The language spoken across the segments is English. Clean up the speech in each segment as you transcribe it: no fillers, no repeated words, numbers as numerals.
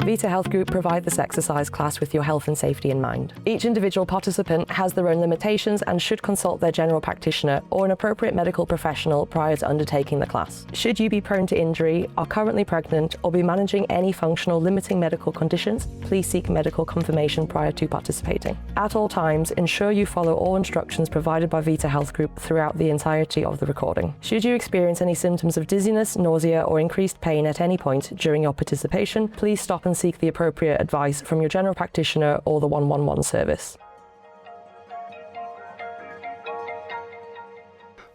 Vita Health Group provide this exercise class with your health and safety in mind. Each individual participant has their own limitations and should consult their general practitioner or an appropriate medical professional prior to undertaking the class. Should you be prone to injury, are currently pregnant, or be managing any functional limiting medical conditions, please seek medical confirmation prior to participating. At all times, ensure you follow all instructions provided by Vita Health Group throughout the entirety of the recording. Should you experience any symptoms of dizziness, nausea, or increased pain at any point during your participation, please stop and seek the appropriate advice from your general practitioner or the 111 service.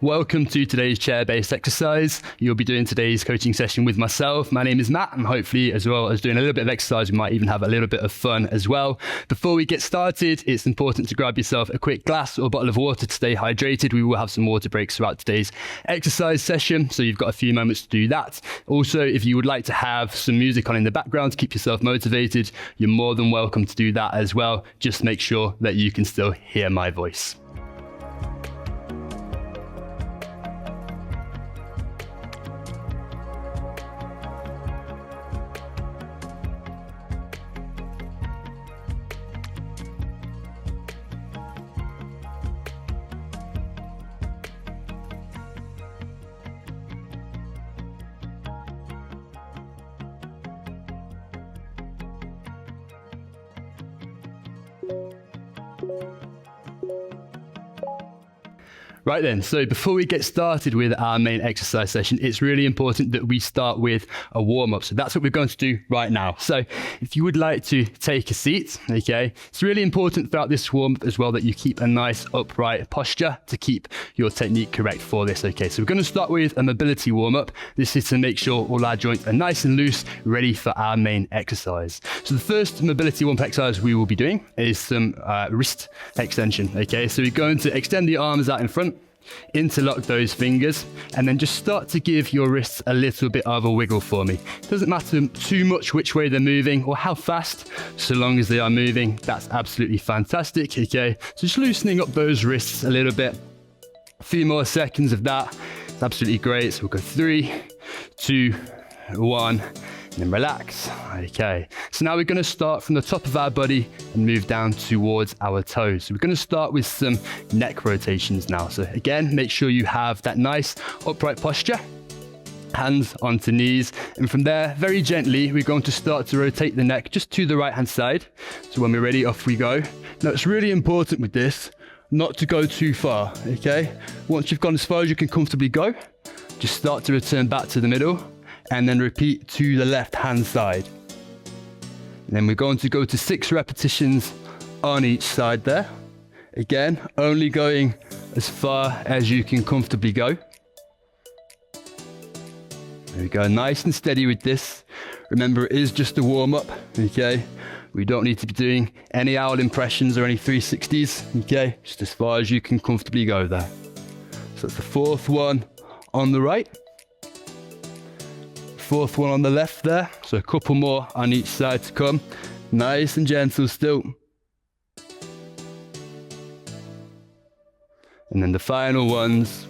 Welcome to today's chair-based exercise. You'll be doing today's coaching session with myself. My name is Matt, and hopefully, as well as doing a little bit of exercise, we might even have a little bit of fun as well. Before we get started, it's important to grab yourself a quick glass or bottle of water to stay hydrated. We will have some water breaks throughout today's exercise session, so you've got a few moments to do that. Also, if you would like to have some music on in the background to keep yourself motivated, you're more than welcome to do that as well. Just make sure that you can still hear my voice. Right then, so before we get started with our main exercise session, it's really important that we start with a warm-up. So that's what we're going to do right now. So if you would like to take a seat, okay, it's really important throughout this warm-up as well that you keep a nice upright posture to keep your technique correct for this, okay. So we're going to start with a mobility warm-up. This is to make sure all our joints are nice and loose, ready for our main exercise. So the first mobility warm-up exercise we will be doing is some wrist extension, okay. So we're going to extend the arms out in front, interlock those fingers, and then just start to give your wrists a little bit of a wiggle for me. It doesn't matter too much which way they're moving or how fast, so long as they are moving, that's absolutely fantastic, okay? So just loosening up those wrists a little bit. A few more seconds of that, it's absolutely great. So we'll go 3, 2, 1, and then relax. Okay, so now we're going to start from the top of our body and move down towards our toes. So we're going to start with some neck rotations now. So again, make sure you have that nice upright posture, hands onto knees, and from there, very gently, we're going to start to rotate the neck just to the right hand side. So when we're ready, off we go. Now it's really important with this not to go too far, okay? Once you've gone as far as you can comfortably go, just start to return back to the middle, and then repeat to the left hand side. And then we're going to go to 6 repetitions on each side there. Again, only going as far as you can comfortably go. There we go, nice and steady with this. Remember, it is just a warm up, okay? We don't need to be doing any owl impressions or any 360s, okay? Just as far as you can comfortably go there. So that's the 4th one on the right. 4th one on the left there. So a couple more on each side to come. Nice and gentle still. And then the final ones.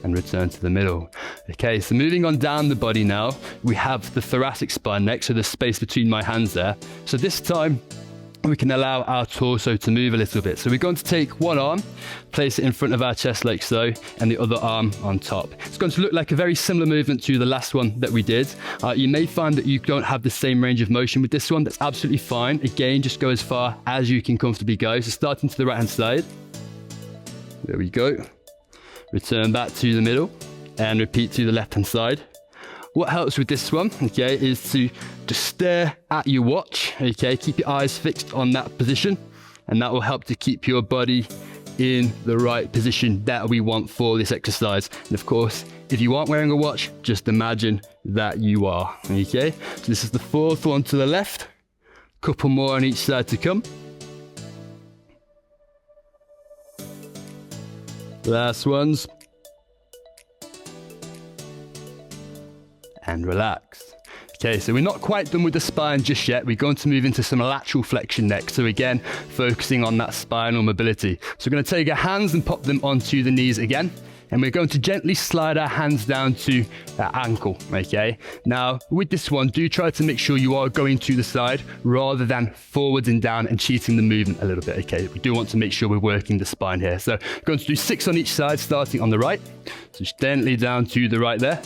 And return to the middle. Okay, so moving on down the body now, we have the thoracic spine next, so the space between my hands there. So this time, we can allow our torso to move a little bit. So we're going to take one arm, place it in front of our chest like so, and the other arm on top. It's going to look like a very similar movement to the last one that we did. You may find that you don't have the same range of motion with this one. That's absolutely fine. Again, just go as far as you can comfortably go. So starting to the right hand side. There we go. Return back to the middle and repeat to the left hand side. What helps with this one, okay, is to just stare at your watch, okay? Keep your eyes fixed on that position, and that will help to keep your body in the right position that we want for this exercise. And of course, if you aren't wearing a watch, just imagine that you are, okay? So this is the 4th one to the left. Couple more on each side to come. Last ones. And relax. Okay, so we're not quite done with the spine just yet. We're going to move into some lateral flexion next. So again, focusing on that spinal mobility. So we're going to take our hands and pop them onto the knees again. and we're going to gently slide our hands down to our ankle, okay? Now, with this one, do try to make sure you are going to the side rather than forwards and down and cheating the movement a little bit, okay? We do want to make sure we're working the spine here. So, we're going to do 6 on each side, starting on the right. So, just gently down to the right there.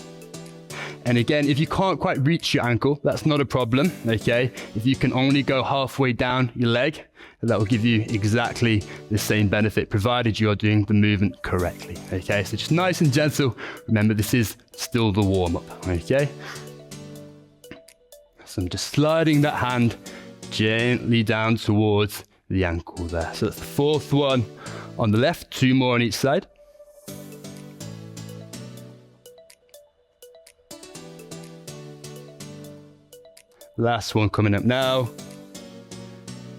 And again, if you can't quite reach your ankle, that's not a problem, okay? If you can only go halfway down your leg, that will give you exactly the same benefit, provided you are doing the movement correctly, okay? So just nice and gentle. Remember, this is still the warm-up, okay? So I'm just sliding that hand gently down towards the ankle there. So that's the 4th one on the left, 2 more on each side. Last one coming up now.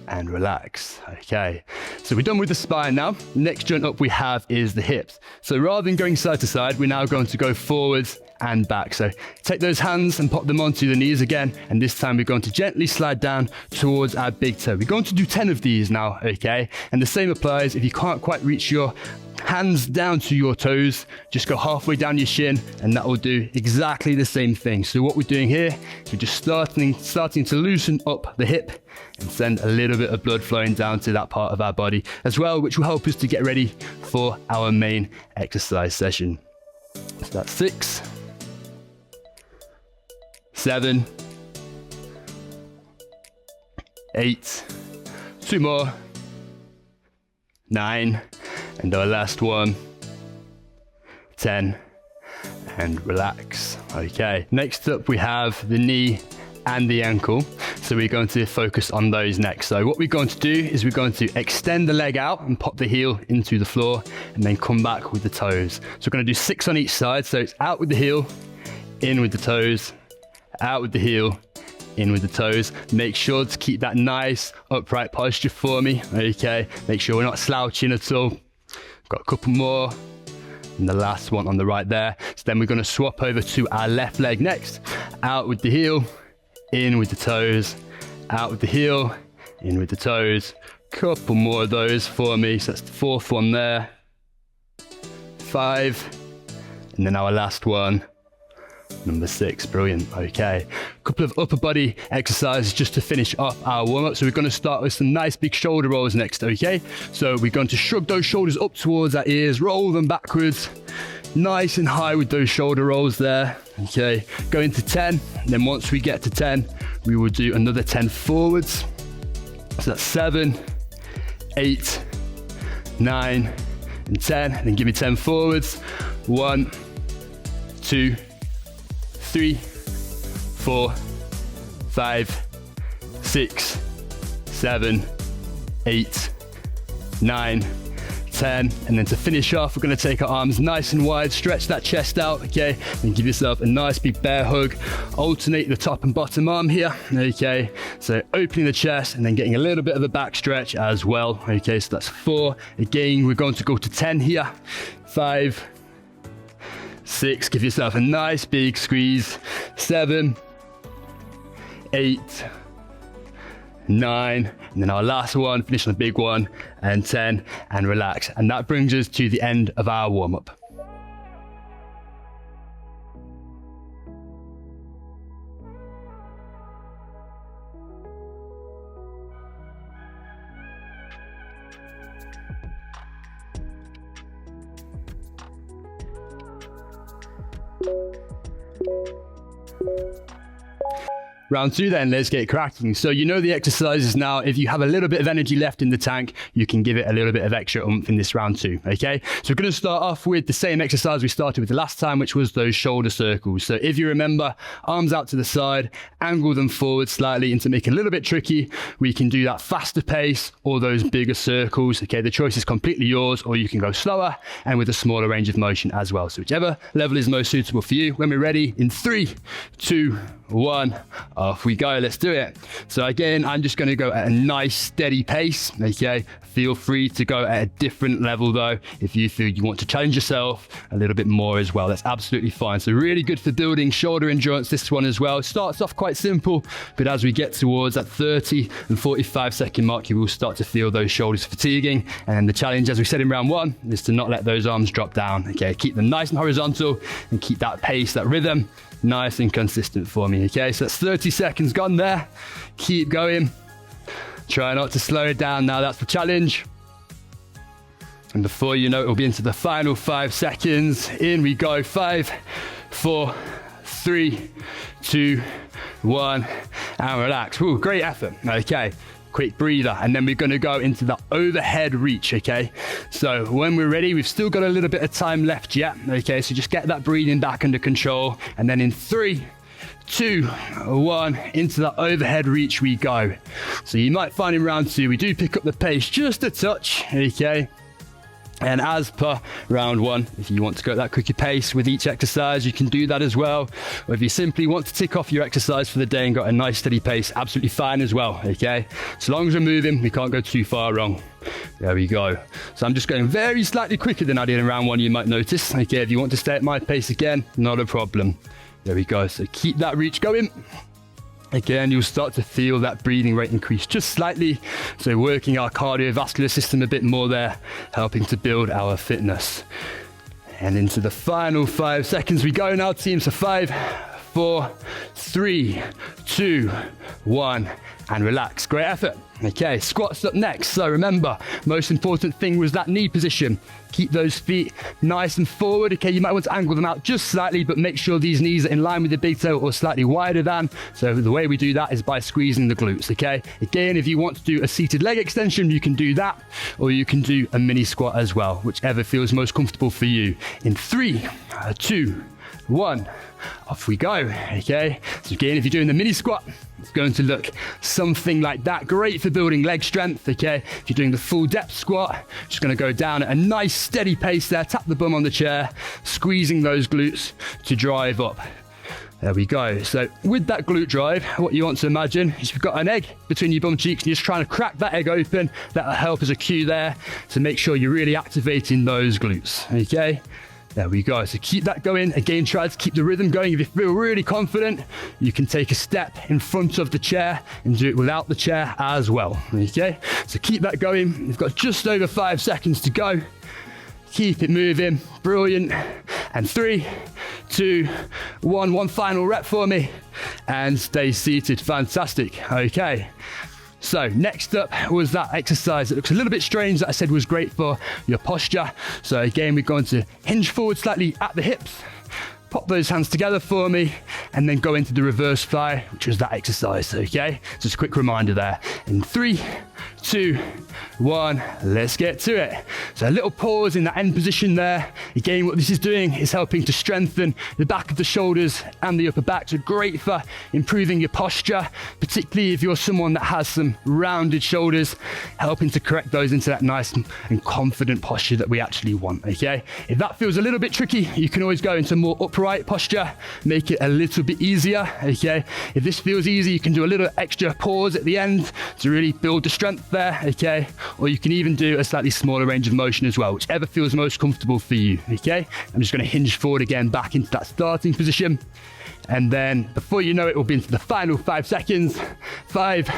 And relax. Okay, so we're done with the spine now. Next joint up we have is the hips. So rather than going side to side, we're now going to go forwards and back. So take those hands and pop them onto the knees again. And this time we're going to gently slide down towards our big toe. We're going to do 10 of these now, okay? And the same applies if you can't quite reach your hands down to your toes, just go halfway down your shin and that will do exactly the same thing. So what we're doing here is we're just starting to loosen up the hip and send a little bit of blood flowing down to that part of our body as well, which will help us to get ready for our main exercise session. So that's 6, 7, 8, 2 more, 9, and our last one, 10, and relax. Okay, next up we have the knee and the ankle. So we're going to focus on those next. So what we're going to do is we're going to extend the leg out and pop the heel into the floor and then come back with the toes. So we're going to do 6 on each side. So it's out with the heel, in with the toes, out with the heel, in with the toes. Make sure to keep that nice upright posture for me. Okay, make sure we're not slouching at all. Got a couple more, and the last one on the right there. So then we're going to swap over to our left leg next. Out with the heel, in with the toes, out with the heel, in with the toes. Couple more of those for me. So that's the 4th one there. 5, and then our last one, number 6. Brilliant. Okay, a couple of upper body exercises just to finish off our warm-up. So we're going to start with some nice big shoulder rolls next. Okay, so we're going to shrug those shoulders up towards our ears, roll them backwards, nice and high with those shoulder rolls there. Okay, go into 10, and then once we get to 10 we will do another 10 forwards. So that's 7, 8, 9, and 10, and then give me 10 forwards. 1, 2, 3, 4, 5, 6, 7, 8, 9, 10. And then to finish off, we're going to take our arms nice and wide, stretch that chest out, okay? And give yourself a nice big bear hug. Alternate the top and bottom arm here, okay? So opening the chest and then getting a little bit of a back stretch as well, okay? So that's 4. Again, we're going to go to 10 here. 5, 6, give yourself a nice big squeeze. 7, 8, 9, and then our last one, finish on a big one, and 10, and relax. And that brings us to the end of our warm-up. Round 2 then, let's get cracking. So you know the exercises now. If you have a little bit of energy left in the tank, you can give it a little bit of extra oomph in this round 2, okay? So we're going to start off with the same exercise we started with the last time, which was those shoulder circles. So if you remember, arms out to the side, angle them forward slightly, and to make it a little bit tricky, we can do that faster pace or those bigger circles, okay? The choice is completely yours, or you can go slower and with a smaller range of motion as well. So whichever level is most suitable for you. When we're ready, in 3, 2, 1, off we go. Let's do it. So again, I'm just going to go at a nice steady pace. Okay, feel free to go at a different level though if you feel you want to challenge yourself a little bit more as well. That's absolutely fine. So really good for building shoulder endurance, this one as well. It starts off quite simple, but as we get towards that 30 and 45 second mark, you will start to feel those shoulders fatiguing. And the challenge, as we said in round 1, is to not let those arms drop down. Okay, keep them nice and horizontal and keep that pace, that rhythm nice and consistent for me. Okay, so that's 30 seconds gone there. Keep going. Try not to slow it down now. That's the challenge. And before you know it, we'll be into the final 5 seconds. In we go. 5, 4, 3, 2, 1, and relax. Ooh, great effort. Okay. Quick breather, and then we're going to go into the overhead reach. Okay, so when we're ready, we've still got a little bit of time left yet. Okay, so just get that breathing back under control, and then in 3, 2, 1, into the overhead reach we go. So you might find in round 2 we do pick up the pace just a touch. Okay, and as per round 1, if you want to go at that quicker pace with each exercise, you can do that as well. Or if you simply want to tick off your exercise for the day and got a nice steady pace, absolutely fine as well, okay? So long as we're moving, we can't go too far wrong. There we go. So I'm just going very slightly quicker than I did in round 1, you might notice. Okay, if you want to stay at my pace again, not a problem. There we go. So keep that reach going. Again, you'll start to feel that breathing rate increase just slightly. So working our cardiovascular system a bit more there, helping to build our fitness. And into the final 5 seconds we go now, team. So 5, 4, 3, 2, 1, and relax. Great effort. Okay, squats up next. So remember, most important thing was that knee position. Keep those feet nice and forward. Okay, you might want to angle them out just slightly, but make sure these knees are in line with the big toe or slightly wider than. So the way we do that is by squeezing the glutes, okay? Again, if you want to do a seated leg extension, you can do that, or you can do a mini squat as well, whichever feels most comfortable for you. In 3, 2, 1, off we go. Okay, so again, if you're doing the mini squat, it's going to look something like that. Great for building leg strength. Okay, if you're doing the full depth squat, just going to go down at a nice steady pace there, tap the bum on the chair, squeezing those glutes to drive up. There we go. So with that glute drive, what you want to imagine is you've got an egg between your bum cheeks and you're just trying to crack that egg open. That'll help as a cue there to make sure you're really activating those glutes. Okay, there we go. So keep that going. Again, try to keep the rhythm going. If you feel really confident, you can take a step in front of the chair and do it without the chair as well. Okay, so keep that going. You've got just over 5 seconds to go. Keep it moving. Brilliant. And 3, 2, 1. One final rep for me. And stay seated. Fantastic. Okay. So next up was that exercise that looks a little bit strange that I said was great for your posture. So again, we're going to hinge forward slightly at the hips. Pop those hands together for me, and then go into the reverse fly, which was that exercise, okay? Just a quick reminder there. In 3, 2, 1, let's get to it. So a little pause in that end position there. Again, what this is doing is helping to strengthen the back of the shoulders and the upper back. So great for improving your posture, particularly if you're someone that has some rounded shoulders, helping to correct those into that nice and confident posture that we actually want, okay? If that feels a little bit tricky, you can always go into more upright posture, make it a little bit easier, okay? If this feels easy, you can do a little extra pause at the end to really build the strength there, okay? Or you can even do a slightly smaller range of motion as well, whichever feels most comfortable for you, okay? I'm just going to hinge forward again back into that starting position. And then before you know it, we'll be into the final 5 seconds. 5,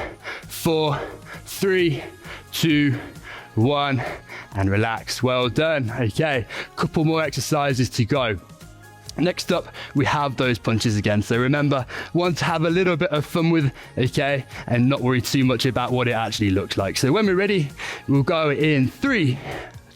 4, 3, 2, 1, and relax. Well done. Okay, couple more exercises to go. Next up, we have those punches again. So remember, want to have a little bit of fun with, okay, and not worry too much about what it actually looks like. So when we're ready, we'll go in 3,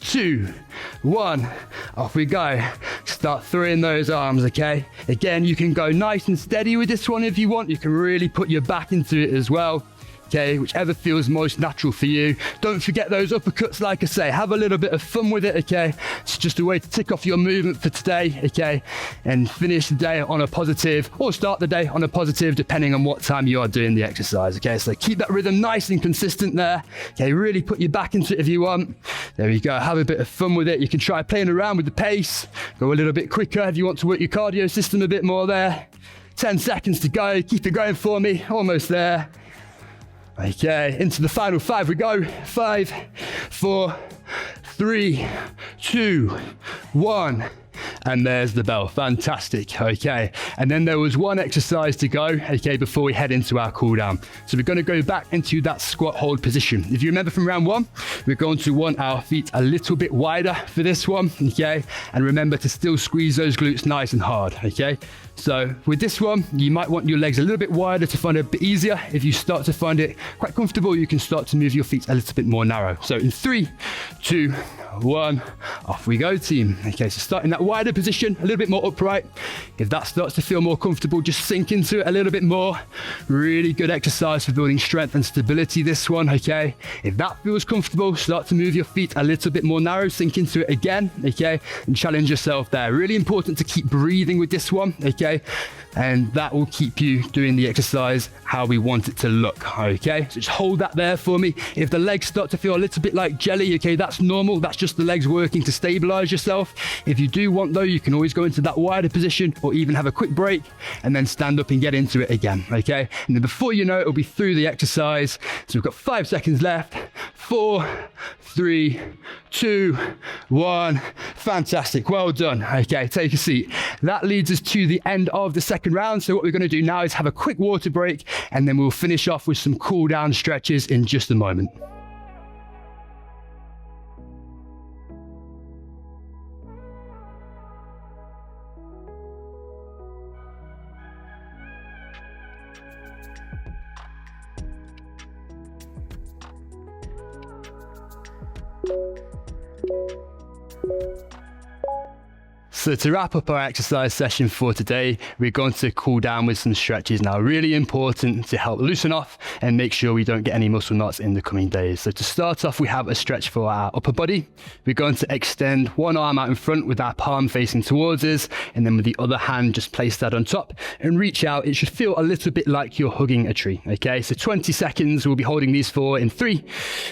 2, 1, off we go. Start throwing those arms, okay? Again, you can go nice and steady with this one if you want. You can really put your back into it as well. Okay, whichever feels most natural for you. Don't forget those uppercuts, like I say, have a little bit of fun with it, okay? It's just a way to tick off your movement for today, okay? And finish the day on a positive, or start the day on a positive, depending on what time you are doing the exercise, okay? So keep that rhythm nice and consistent there, okay? Really put your back into it if you want. There we go, have a bit of fun with it. You can try playing around with the pace, go a little bit quicker if you want to work your cardio system a bit more there. 10 seconds to go. Keep it going for me. Almost there. Okay, into the final 5 we go. 5, 4, 3, 2, 1. And there's the bell. Fantastic. Okay. And then there was one exercise to go, okay, before we head into our cool down. So we're going to go back into that squat hold position. If you remember from round 1, we're going to want our feet a little bit wider for this one, okay? And remember to still squeeze those glutes nice and hard, okay? So with this one, you might want your legs a little bit wider to find it a bit easier. If you start to find it quite comfortable, you can start to move your feet a little bit more narrow. So in 3, 2, 1, off we go, team. Okay, so start in that wider position, a little bit more upright. If that starts to feel more comfortable, just sink into it a little bit more. Really good exercise for building strength and stability, this one, okay? If that feels comfortable, start to move your feet a little bit more narrow, sink into it again, okay? And challenge yourself there. Really important to keep breathing with this one, okay? And that will keep you doing the exercise how we want it to look, okay? So just hold that there for me. If the legs start to feel a little bit like jelly, okay, that's normal. That's just the legs working to stabilize yourself. If you do want though, you can always go into that wider position or even have a quick break and then stand up and get into it again, okay? And then before you know it, it'll be through the exercise. So we've got 5 seconds left. 4, 3, 2, 1. Fantastic. Well done. Okay, take a seat. That leads us to the end of the second round. So what we're going to do now is have a quick water break and then we'll finish off with some cool down stretches in just a moment. So to wrap up our exercise session for today, we're going to cool down with some stretches now. Really important to help loosen off and make sure we don't get any muscle knots in the coming days. So to start off, we have a stretch for our upper body. We're going to extend one arm out in front with our palm facing towards us, and then with the other hand, just place that on top and reach out. It should feel a little bit like you're hugging a tree, okay? So 20 seconds, we'll be holding these for in 3,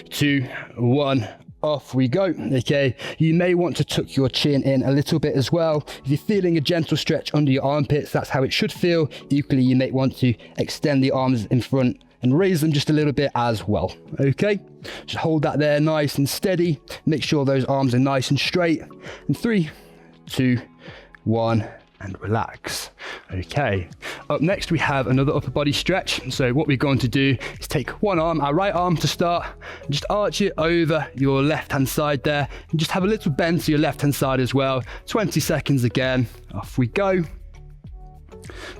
2, 1. Off we go, okay? You may want to tuck your chin in a little bit as well. If you're feeling a gentle stretch under your armpits, that's how it should feel. Equally, you may want to extend the arms in front and raise them just a little bit as well, okay? Just hold that there nice and steady. Make sure those arms are nice and straight. And 3, 2, 1, and relax. Okay, up next we have another upper body stretch. So what we're going to do is take one arm, our right arm to start, and just arch it over your left hand side there, and just have a little bend to your left hand side as well. 20 seconds again, off we go.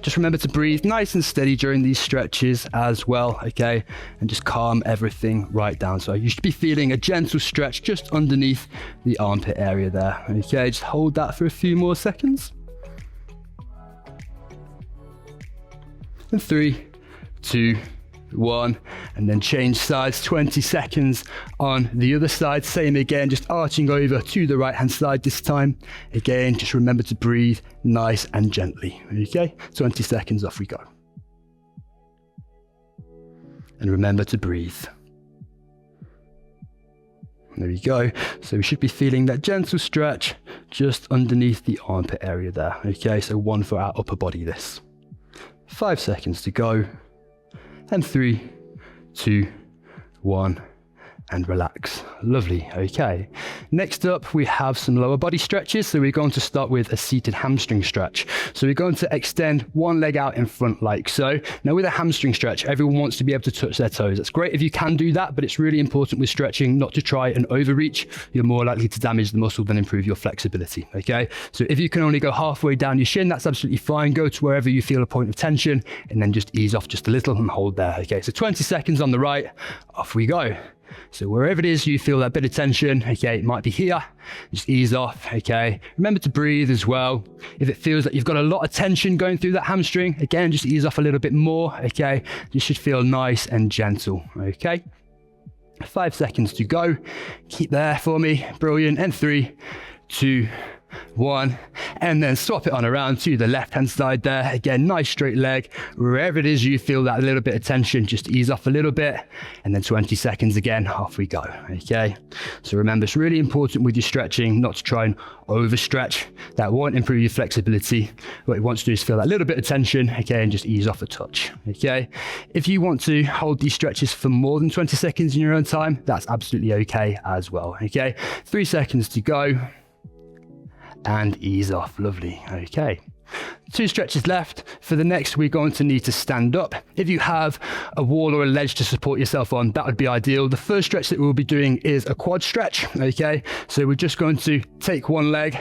Just remember to breathe nice and steady during these stretches as well, okay? And just calm everything right down. So you should be feeling a gentle stretch just underneath the armpit area there, okay? Just hold that for a few more seconds. And 3, 2, 1, and then change sides. 20 seconds on the other side. Same again, just arching over to the right hand side this time. Again, just remember to breathe nice and gently, okay? 20 seconds, off we go. And remember to breathe. There we go. So we should be feeling that gentle stretch just underneath the armpit area there, okay? So 1 for our upper body, this. 5 seconds to go, and 3, 2, 1, and relax. Lovely, okay. Next up, we have some lower body stretches. So we're going to start with a seated hamstring stretch. So we're going to extend one leg out in front like so. Now with a hamstring stretch, everyone wants to be able to touch their toes. That's great if you can do that, but it's really important with stretching not to try and overreach. You're more likely to damage the muscle than improve your flexibility, okay? So if you can only go halfway down your shin, that's absolutely fine. Go to wherever you feel a point of tension and then just ease off just a little and hold there, okay? So 20 seconds on the right, off we go. So wherever it is you feel that bit of tension, okay, it might be here, just ease off, okay? Remember to breathe as well. If it feels like you've got a lot of tension going through that hamstring, again, just ease off a little bit more, okay? You should feel nice and gentle, okay? 5 seconds to go. Keep there for me, brilliant. And 3, 2, 1, and then swap it on around to the left-hand side there. Again, nice straight leg. Wherever it is you feel that little bit of tension, just ease off a little bit, and then 20 seconds again, off we go, okay? So remember, it's really important with your stretching not to try and overstretch. That won't improve your flexibility. What you want to do is feel that little bit of tension, okay, and just ease off a touch, okay? If you want to hold these stretches for more than 20 seconds in your own time, that's absolutely okay as well, okay? 3 seconds to go, and ease off, lovely, okay. 2 stretches left. For the next, we're going to need to stand up. If you have a wall or a ledge to support yourself on, that would be ideal. The first stretch that we'll be doing is a quad stretch, okay? So we're just going to take one leg,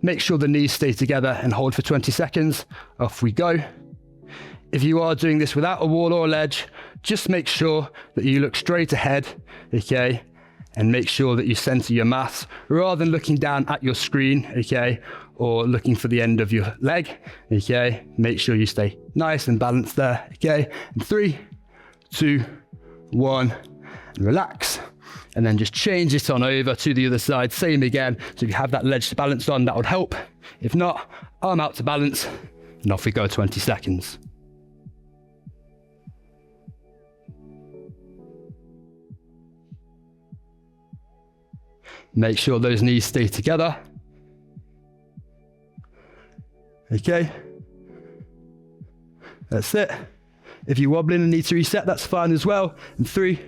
make sure the knees stay together and hold for 20 seconds. Off we go. If you are doing this without a wall or a ledge, just make sure that you look straight ahead, okay? And make sure that you center your mat rather than looking down at your screen, okay? Or looking for the end of your leg, okay? Make sure you stay nice and balanced there, okay? And 3, 2, 1, and relax. And then just change it on over to the other side, same again. So if you have that ledge to balance on, that would help. If not, arm out to balance, and off we go, 20 seconds. Make sure those knees stay together. Okay. That's it. If you're wobbling and need to reset, that's fine as well. And 3,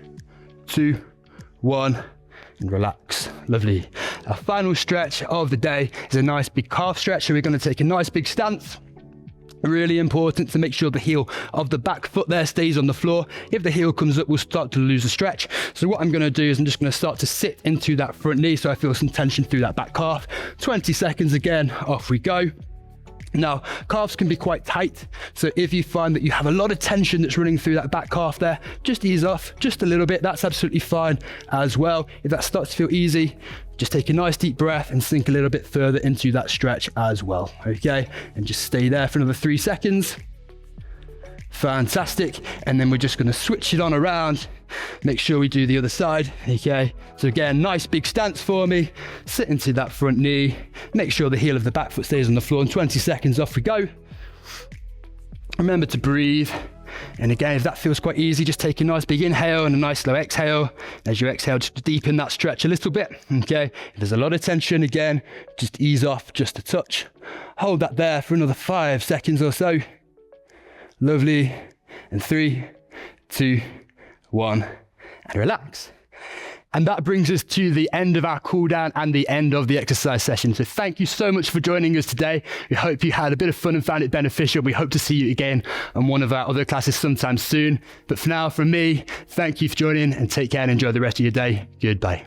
2, 1, and relax. Lovely. Our final stretch of the day is a nice big calf stretch. So we're going to take a nice big stance. Really important to make sure the heel of the back foot there stays on the floor. If the heel comes up, we'll start to lose the stretch. So what I'm going to do is I'm just going to start to sit into that front knee so I feel some tension through that back calf. 20 seconds again, off we go. Now, calves can be quite tight, so if you find that you have a lot of tension that's running through that back calf there, just ease off just a little bit. That's absolutely fine as well. If that starts to feel easy, just take a nice deep breath and sink a little bit further into that stretch as well, okay? And just stay there for another 3 seconds. Fantastic. And then we're just going to switch it on around. Make sure we do the other side, okay? So again, nice big stance for me. Sit into that front knee. Make sure the heel of the back foot stays on the floor. In 20 seconds, off we go. Remember to breathe. And again, if that feels quite easy, just take a nice big inhale and a nice slow exhale. As you exhale, just deepen that stretch a little bit, okay? If there's a lot of tension, again, just ease off just a touch. Hold that there for another 5 seconds or so. Lovely. And 3, 2, 1, and relax. And that brings us to the end of our cool down and the end of the exercise session. So thank you so much for joining us today. We hope you had a bit of fun and found it beneficial. We hope to see you again on one of our other classes sometime soon. But for now, from me, thank you for joining and take care and enjoy the rest of your day. Goodbye.